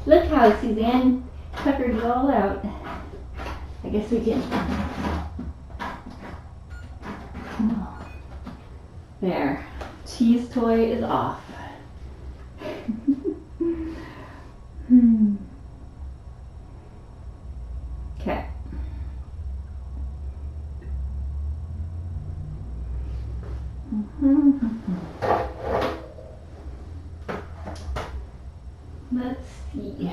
Look how Suzanne tuckered it all out. I guess we can. There. Cheese toy is off. Okay. Let's see.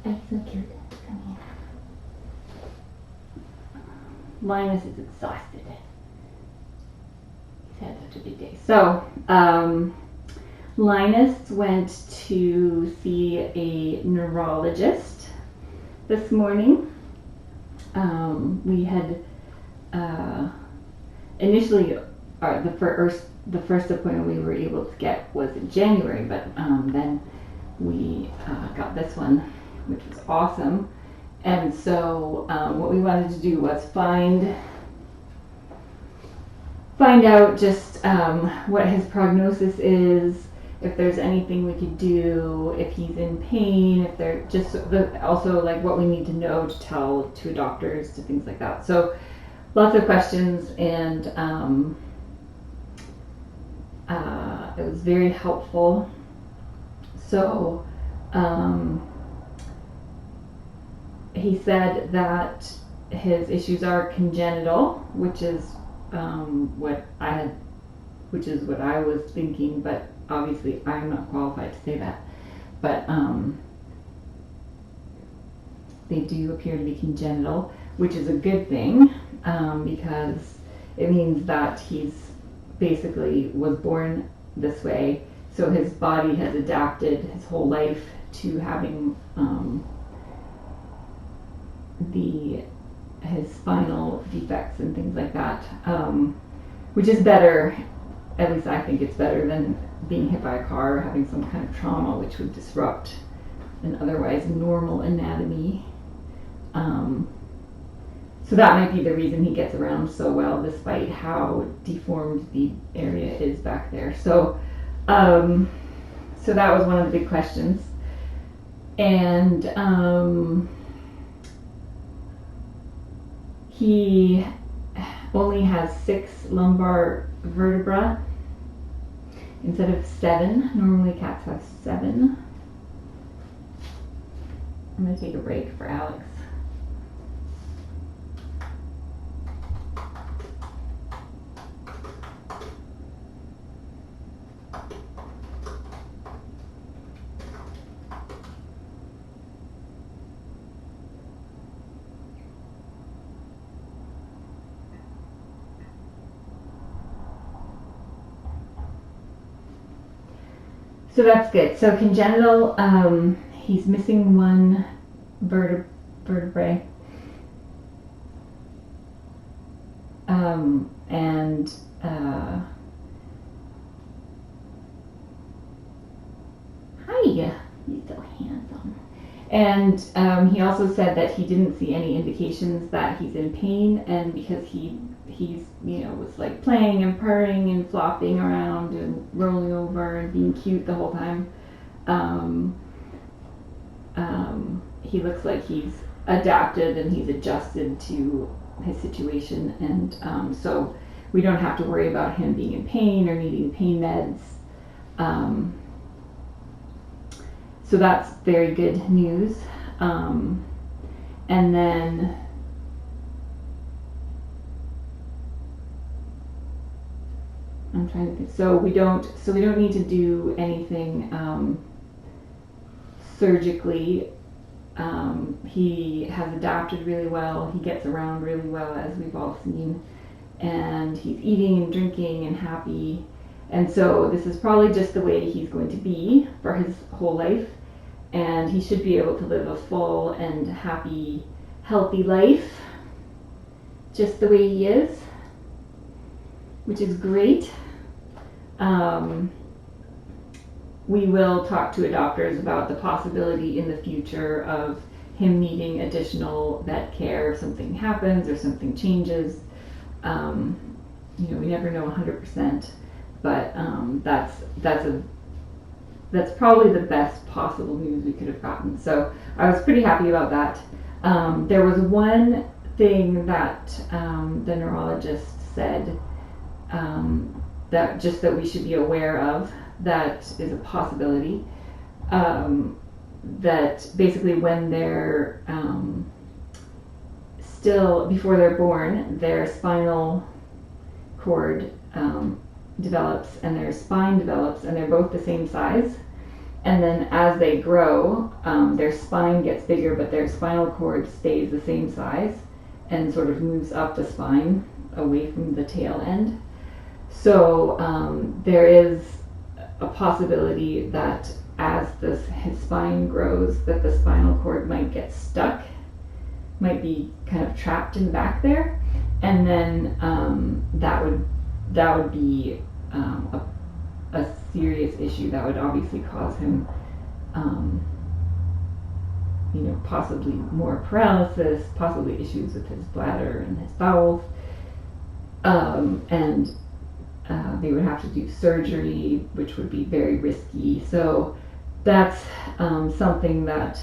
I'm so cute. Come here. Linus is exhausted. He's had such a big day. So, Linus went to see a neurologist this morning. We had initially the first appointment we were able to get was in January, but then we got this one, which was awesome. And so what we wanted to do was find out just what his prognosis is, if there's anything we could do, if he's in pain, if they're just also like what we need to know to tell to doctors, to things like that. So lots of questions, and it was very helpful. So he said that his issues are congenital, which is what I was thinking, but obviously I'm not qualified to say that. But they do appear to be congenital, which is a good thing, because it means that he's basically was born this way, so his body has adapted his whole life to having his spinal defects and things like that, which is better. At least I think it's better than being hit by a car or having some kind of trauma, which would disrupt an otherwise normal anatomy. So that might be the reason he gets around so well, despite how deformed the area is back there. So that was one of the big questions. And he only has 6 lumbar vertebrae instead of 7. Normally cats have 7. I'm going to take a break for Alex. So that's good. So congenital, he's missing 1 vertebrae. And hi, you're so handsome. And he also said that he didn't see any indications that he's in pain, and because he's was like playing and purring and flopping around and rolling over and being cute the whole time. He looks like he's adapted and he's adjusted to his situation, and so we don't have to worry about him being in pain or needing pain meds. So that's very good news. And then I'm trying to think. So we don't need to do anything surgically. He has adapted really well. He gets around really well, as we've all seen, and he's eating and drinking and happy. And so this is probably just the way he's going to be for his whole life, and he should be able to live a full and happy, healthy life just the way he is, which is great. We will talk to doctors about the possibility in the future of him needing additional vet care if something happens or something changes. we never know 100%, but that's probably the best possible news we could have gotten. So I was pretty happy about that. There was one thing that the neurologist said that we should be aware of, that is a possibility. That basically when they're still, before they're born, their spinal cord develops and their spine develops, and they're both the same size. And then as they grow, their spine gets bigger, but their spinal cord stays the same size and sort of moves up the spine away from the tail end. So there is a possibility that as his spine grows, that the spinal cord might get stuck, might be kind of trapped in the back there, and then that would be a serious issue. That would obviously cause him, possibly more paralysis, possibly issues with his bladder and his bowels, and they would have to do surgery, which would be very risky. So that's something that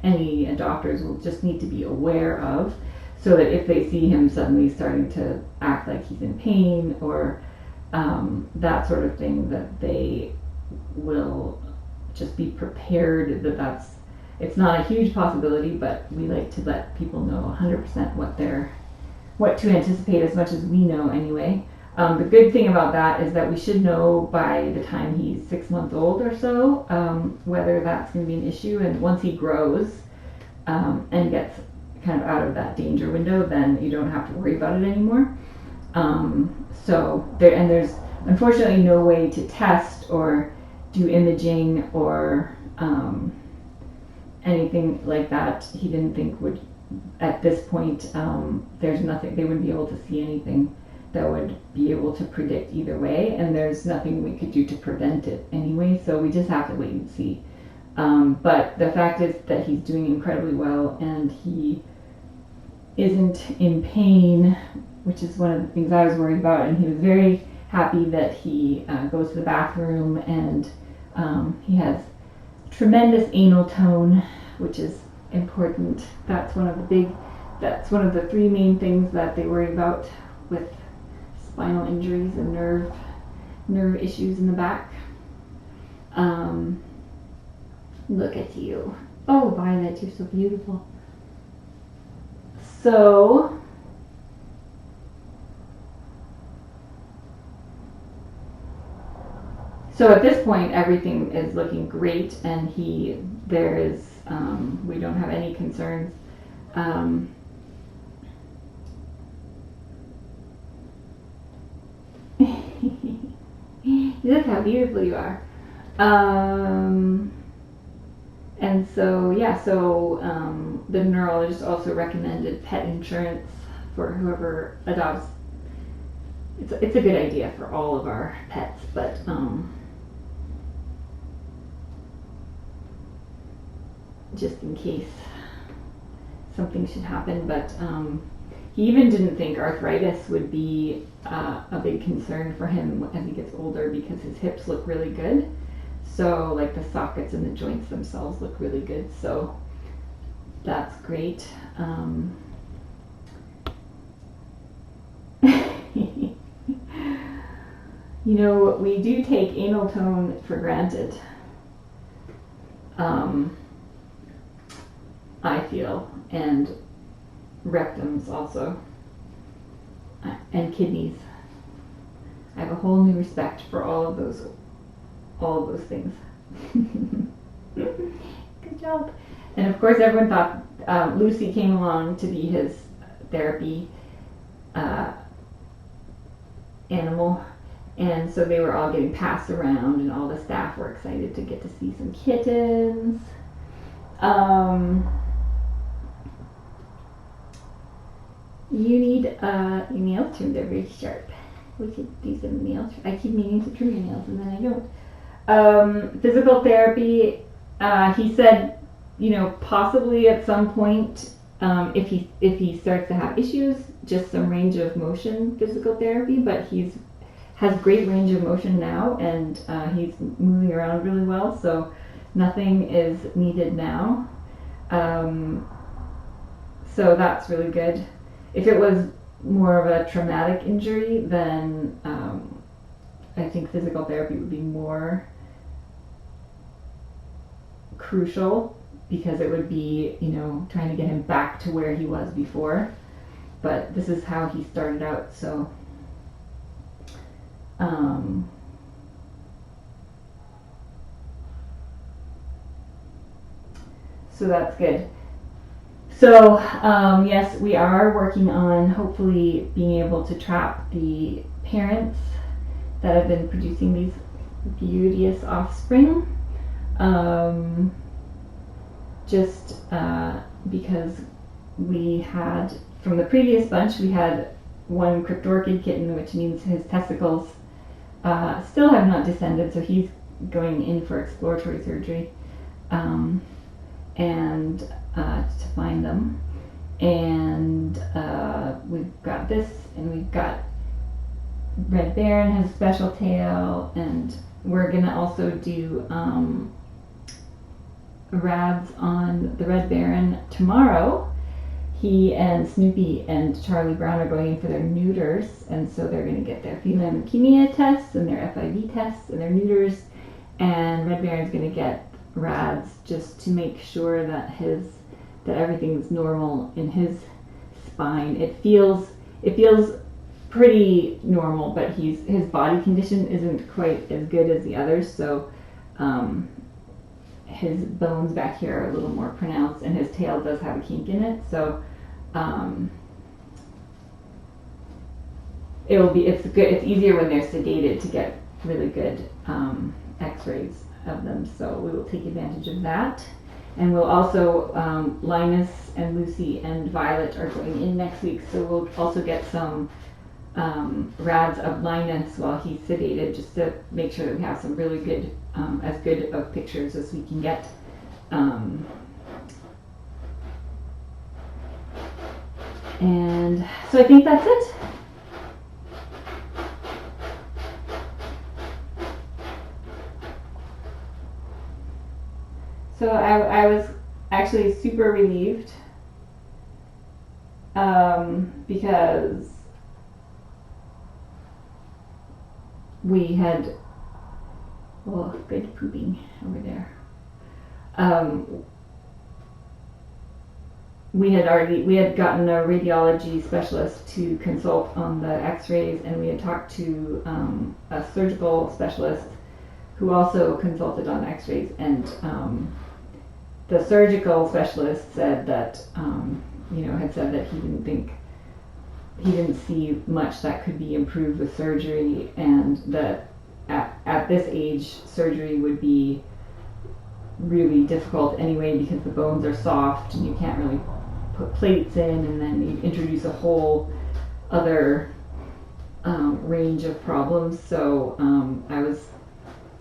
any doctors will just need to be aware of, so that if they see him suddenly starting to act like he's in pain or that sort of thing, that they will just be prepared that it's not a huge possibility, but we like to let people know 100% what to anticipate, as much as we know anyway. The good thing about that is that we should know by the time he's 6 months old or so whether that's going to be an issue, and once he grows and gets kind of out of that danger window, then you don't have to worry about it anymore. There's unfortunately no way to test or do imaging or anything like that. He didn't think would, at this point, there's nothing, they wouldn't be able to see anything that would be able to predict either way, and there's nothing we could do to prevent it anyway, so we just have to wait and see. But the fact is that he's doing incredibly well, and he isn't in pain, which is one of the things I was worried about, and he was very happy that he goes to the bathroom, and he has tremendous anal tone, which is important. That's one of the three main things that they worry about with spinal injuries and nerve issues in the back. Look at you. Oh, Violet, you're so beautiful. So at this point, everything is looking great, and we don't have any concerns. Look how beautiful you are. And so the neurologist also recommended pet insurance for whoever adopts. It's a good idea for all of our pets, but just in case something should happen. But he even didn't think arthritis would be a big concern for him as he gets older, because his hips look really good. So like the sockets and the joints themselves look really good. So that's great. We do take anal tone for granted. I feel, and rectums also, and kidneys. I have a whole new respect for all of those things. Good job. And of course, everyone thought Lucy came along to be his therapy animal, and so they were all getting passed around, and all the staff were excited to get to see some kittens. You need your nails trimmed. They're very sharp. We should do some nails. I keep meaning to trim your nails, and then I don't. Physical therapy, he said, possibly at some point if he starts to have issues, just some range of motion physical therapy. But has great range of motion now, and he's moving around really well. So nothing is needed now. So that's really good. If it was more of a traumatic injury, then I think physical therapy would be more crucial, because it would be, trying to get him back to where he was before. But this is how he started out, so so that's good. So yes, we are working on hopefully being able to trap the parents that have been producing these beauteous offspring. Just because we had, from the previous bunch, we had one cryptorchid kitten, which means his testicles still have not descended, so he's going in for exploratory surgery and to find them. And we've got this, and we've got Red Baron has a special tail, and we're gonna also do rads on the Red Baron tomorrow. He and Snoopy and Charlie Brown are going in for their neuters, and so they're going to get their feline leukemia tests and their FIV tests and their neuters, and Red Baron's going to get rads just to make sure that everything's normal in his spine. It feels pretty normal, but his body condition isn't quite as good as the others, so his bones back here are a little more pronounced, and his tail does have a kink in it, so it's easier when they're sedated to get really good x-rays of them, so we will take advantage of that. And we'll also Linus and Lucy and Violet are going in next week, so we'll also get some rads of Linus while he's sedated, just to make sure that we have some really good, as good of pictures as we can get. And so I think that's it. So I was actually super relieved because we had, good pooping over there. We had gotten a radiology specialist to consult on the x-rays, and we had talked to a surgical specialist who also consulted on x-rays, and the surgical specialist said that, had said that he didn't see much that could be improved with surgery, and that at this age, surgery would be really difficult anyway, because the bones are soft and you can't really put plates in, and then you introduce a whole other range of problems. So I was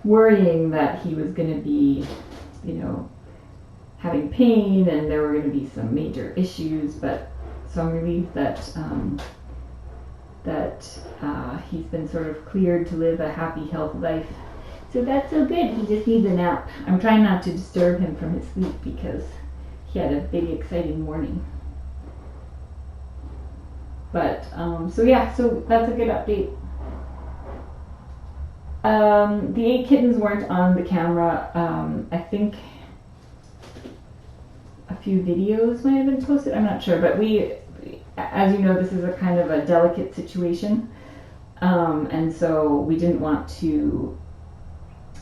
worrying that he was going to be, having pain, and there were going to be some major issues, but so I'm relieved that he's been sort of cleared to live a happy, healthy life. So that's so good. He just needs a nap. I'm trying not to disturb him from his sleep because he had a big, exciting morning. But so that's a good update. The 8 kittens weren't on the camera. I think a few videos might have been posted. I'm not sure, but we, as you know, this is a kind of a delicate situation, and so we didn't want to,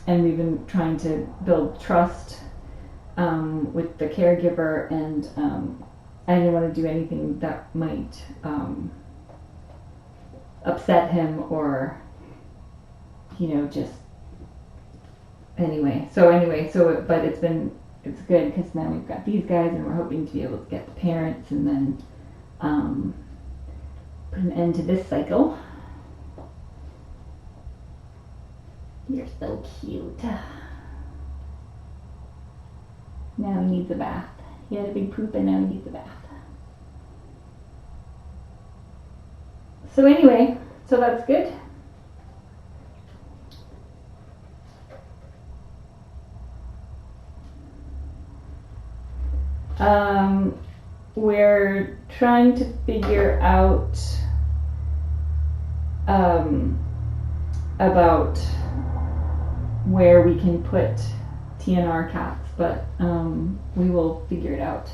and we've been trying to build trust with the caregiver, and I didn't want to do anything that might upset him, or just but it's good because now we've got these guys, and we're hoping to be able to get the parents, and then put an end to this cycle. You're so cute. Now he needs a bath. He had a big poop, and now he needs a bath. So anyway, so that's good. We're trying to figure out about where we can put TNR cats, but we will figure it out.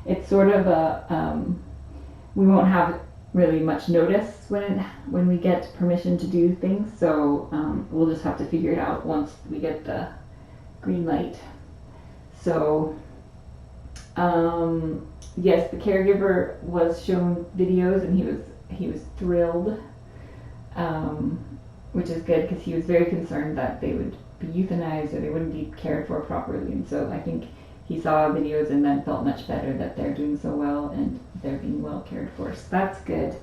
It's sort of a we won't have really much notice when we get permission to do things, so we'll just have to figure it out once we get the green light. So yes, the caregiver was shown videos and he was thrilled, which is good because he was very concerned that they would be euthanized or they wouldn't be cared for properly, and so I think he saw videos and then felt much better that they're doing so well and they're being well cared for, so that's good.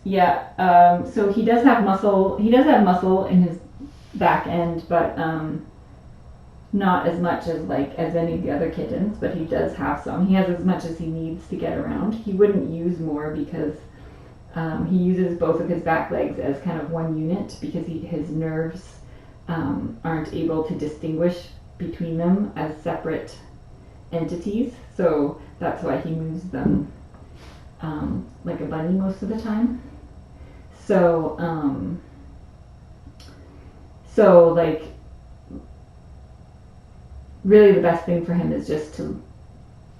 Yeah, so he does have muscle in his back end, but not as much as any of the other kittens, but he does have some. He has as much as he needs to get around. He wouldn't use more because he uses both of his back legs as kind of one unit because his nerves aren't able to distinguish between them as separate entities, so that's why he moves them like a bunny most of the time. So like really the best thing for him is just to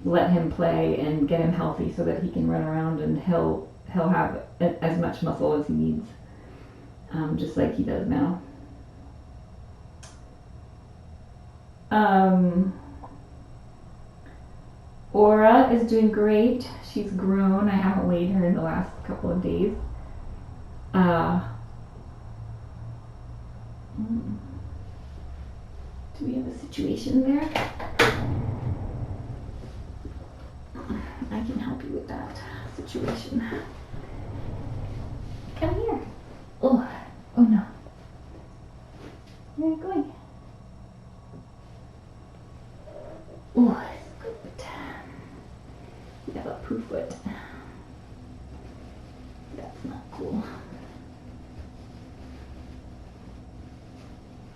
let him play and get him healthy so that he can run around and he'll have as much muscle as he needs, just like he does now. Aura is doing great. She's grown. I haven't weighed her in the last couple of days. Do we have a situation there? I can help you with that situation. Come here. Oh no. Where are you going? Oh, good. You have a poo foot. That's not cool.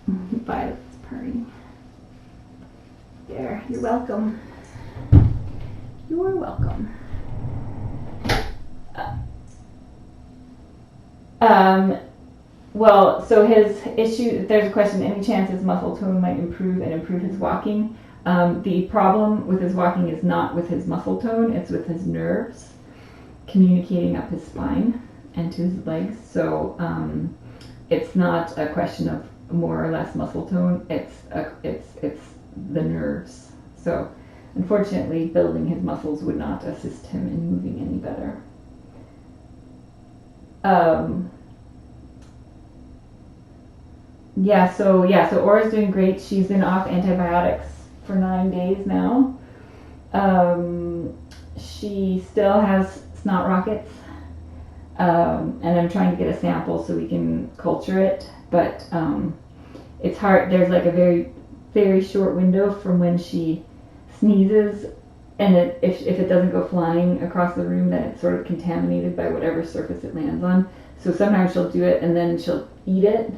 Violet's purring. There, you're welcome. You're welcome. Well, so his issue, there's a question, any chance his muscle tone might improve and improve his walking? The problem with his walking is not with his muscle tone, it's with his nerves communicating up his spine and to his legs. So it's not a question of more or less muscle tone, it's the nerves. So unfortunately, building his muscles would not assist him in moving any better. So Aura's doing great. She's been off antibiotics for 9 days now. She still has snot rockets, and I'm trying to get a sample so we can culture it, but it's hard. There's like a very, very short window from when she sneezes, and if it doesn't go flying across the room, then it's sort of contaminated by whatever surface it lands on. So sometimes she'll do it and then she'll eat it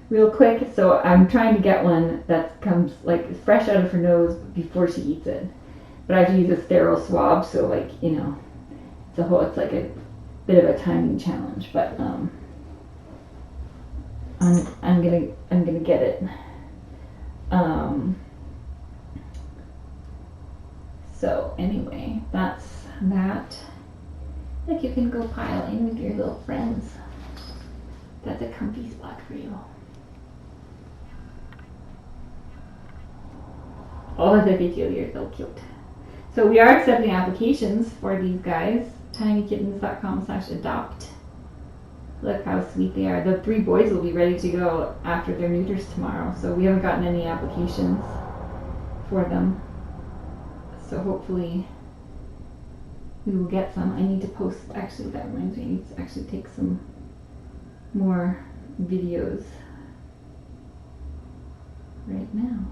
real quick. So I'm trying to get one that comes like fresh out of her nose before she eats it. But I have to use a sterile swab, so it's like a bit of a timing challenge. But I'm gonna get it. So anyway, that's that. Like you can go pile in with your little friends. That's a comfy spot for you. Oh, the video, you're so cute. So we are accepting applications for these guys. tinykittens.com/adopt. Look how sweet they are. The 3 boys will be ready to go after their neuters tomorrow. So we haven't gotten any applications for them. So hopefully we will get some. I need to post, actually that reminds me, I need to actually take some more videos right now.